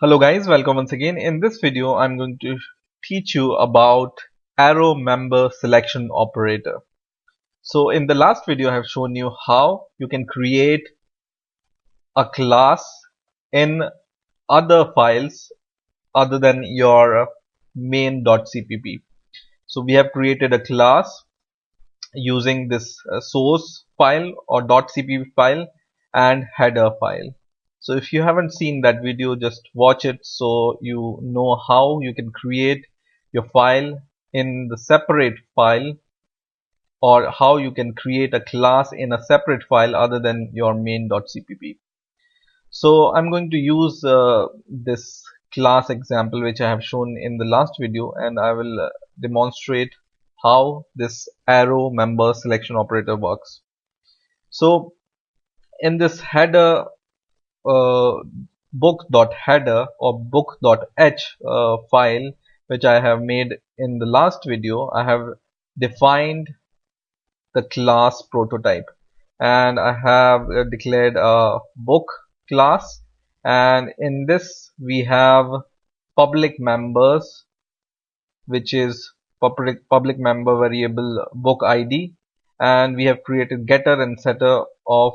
Hello guys, welcome once again. In this video, I'm going to teach you about arrow member selection operator. So in the last video, I have shown you how you can create a class in other files other than your main.cpp. So we have created a class using this source file or .cpp file and header file. So if you haven't seen that video, just watch it so you know how you can create your file in the separate file, or how you can create a class in a separate file other than your main.cpp. So I'm going to use this class example which I have shown in the last video, and I will demonstrate how this arrow member selection operator works. So in this header, uh, book.header or book.h file which I have made in the last video, I have defined the class prototype, and I have declared a book class, and in this we have public members, which is public member variable book ID, and we have created getter and setter of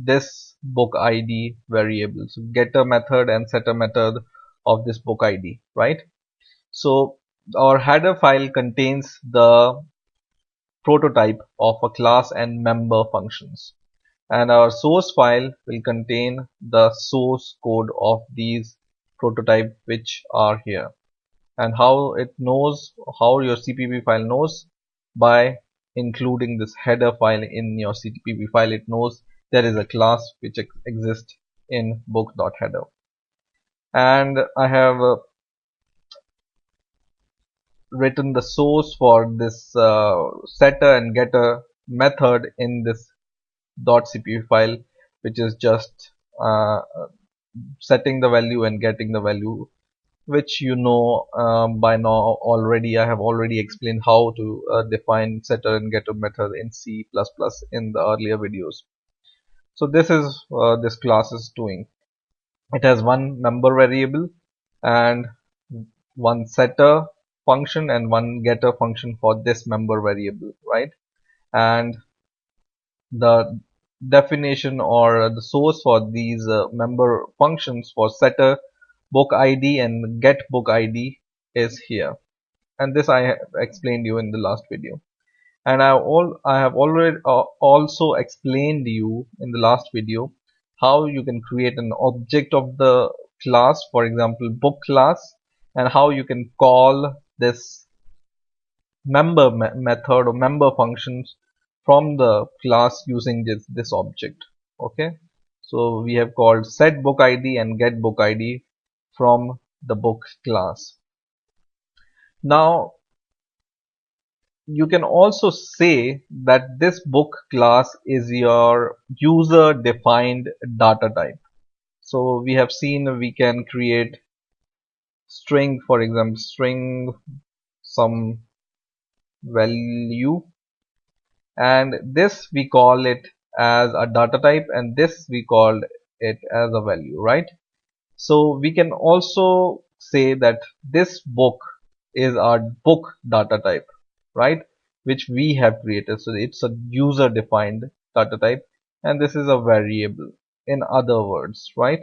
this book ID variable. So getter method and setter method of this book ID, right? So our header file contains the prototype of a class and member functions, and our source file will contain the source code of these prototype which are here. And how it knows, how your CPP file knows, by including this header file in your CPP file, it knows there is a class which exists in book.header. And I have written the source for this setter and getter method in this .cpp file, which is just setting the value and getting the value, which you know by now already. I have already explained how to define setter and getter method in C++ in the earlier videos. So this is this class is doing. It has one member variable and one setter function and one getter function for this member variable, right? And the definition or the source for these member functions for setter book ID and get book ID is here, and this I have explained you in the last video. And I have already also explained you in the last video how you can create an object of the class, for example book class, and how you can call this member method or member functions from the class using this object. Okay, so we have called set book ID and get book ID from the book class. Now you can also say that this book class is your user defined data type. So we have seen we can create string, for example string some value, and this we call it as a data type, and this we call it as a value, right? So we can also say that this book is our book data type, right, which we have created. So it's a user defined data type, and this is a variable, in other words, right?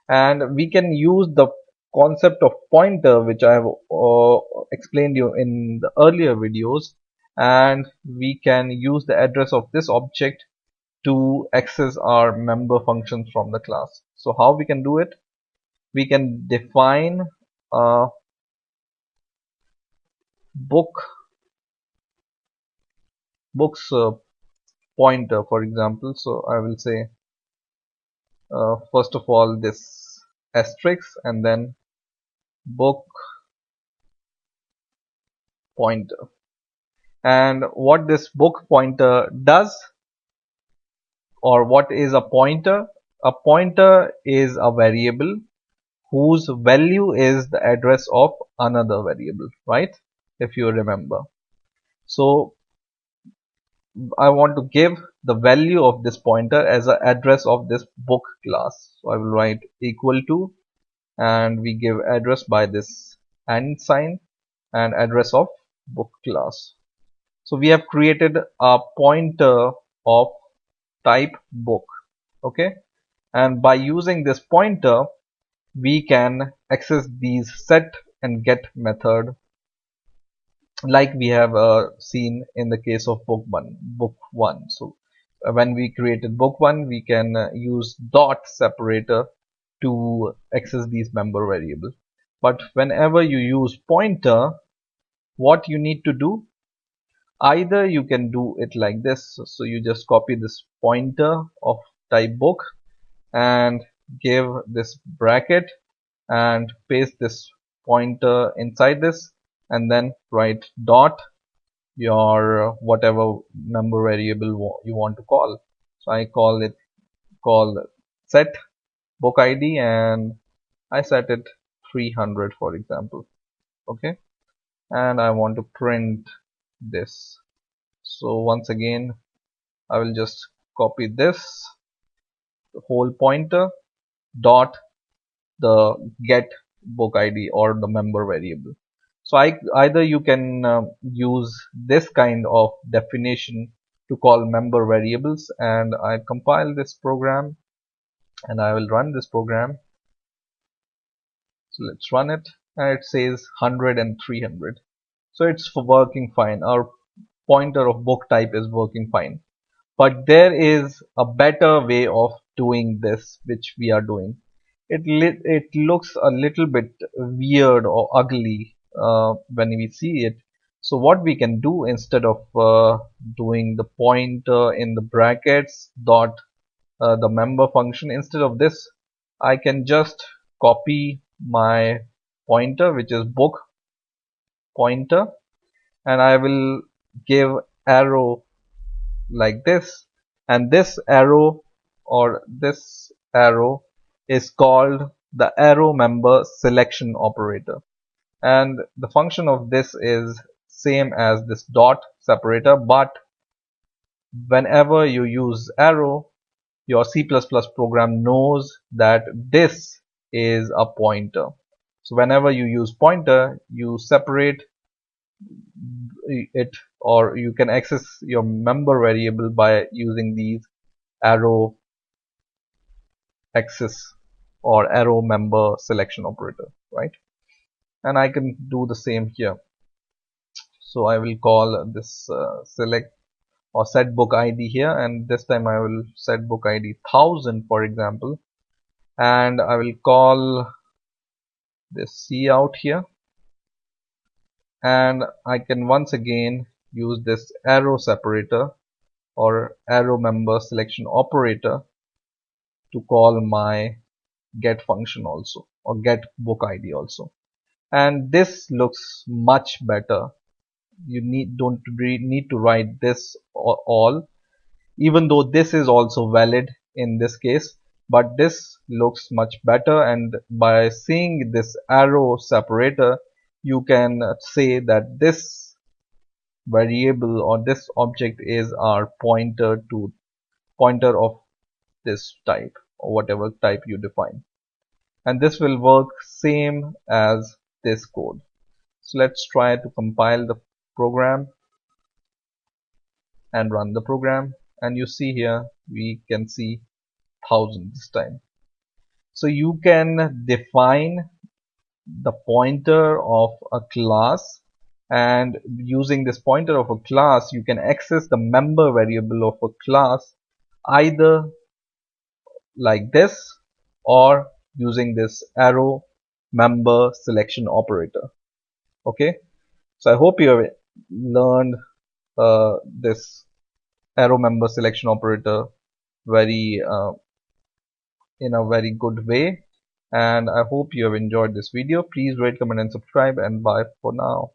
And we can use the concept of pointer, which I have explained you in the earlier videos, and we can use the address of this object to access our member functions from the class. So how we can do it? We can define a books pointer, for example. So I will say first of all this asterisk and then book pointer. And what this book pointer does, or what is a pointer? A pointer is a variable whose value is the address of another variable, right? If you remember. So I want to give the value of this pointer as an address of this book class. So I will write equal to and we give address by this and sign and address of book class. So we have created a pointer of type book. Okay, and by using this pointer we can access these set and get method like we have seen in the case of book one. So when we created book one, we can use dot separator to access these member variable. But whenever you use pointer, what you need to do, either you can do it like this. So you just copy this pointer of type book and give this bracket and paste this pointer inside this, and then write dot your whatever member variable you want to call. So I call set book ID, and I set it 300 for example. Okay, and I want to print this. So once again I will just copy this whole pointer dot the get book ID or the member variable. So either you can use this kind of definition to call member variables, and I compile this program and I will run this program. So let's run it, and it says 100 and 300. So it's working fine. Our pointer of book type is working fine. But there is a better way of doing this which we are doing. It looks a little bit weird or ugly when we see it. So what we can do, instead of doing the pointer in the brackets dot the member function, instead of this I can just copy my pointer, which is book pointer, and I will give arrow like this, and this arrow is called the arrow member selection operator, and the function of this is same as this dot separator, but whenever you use arrow, your C++ program knows that this is a pointer. So whenever you use pointer, you separate it, or you can access your member variable by using these arrow access or arrow member selection operator, right? And I can do the same here. So I will call this select or set book ID here, and this time I will set book ID 1000 for example, and I will call this C out here, and I can once again use this arrow separator or arrow member selection operator to call my get function also, or get book ID also, and this looks much better. You don't need to write this all, even though this is also valid in this case, but this looks much better, and by seeing this arrow separator you can say that this variable or this object is our pointer of this type or whatever type you define, and this will work same as this code. So let's try to compile the program and run the program, and you see here we can see 1000 this time. So you can define the pointer of a class, and using this pointer of a class you can access the member variable of a class either like this or using this arrow member selection operator. Okay, so I hope you have learned this arrow member selection operator very in a very good way, and I hope you have enjoyed this video. Please rate, comment and subscribe, and bye for now.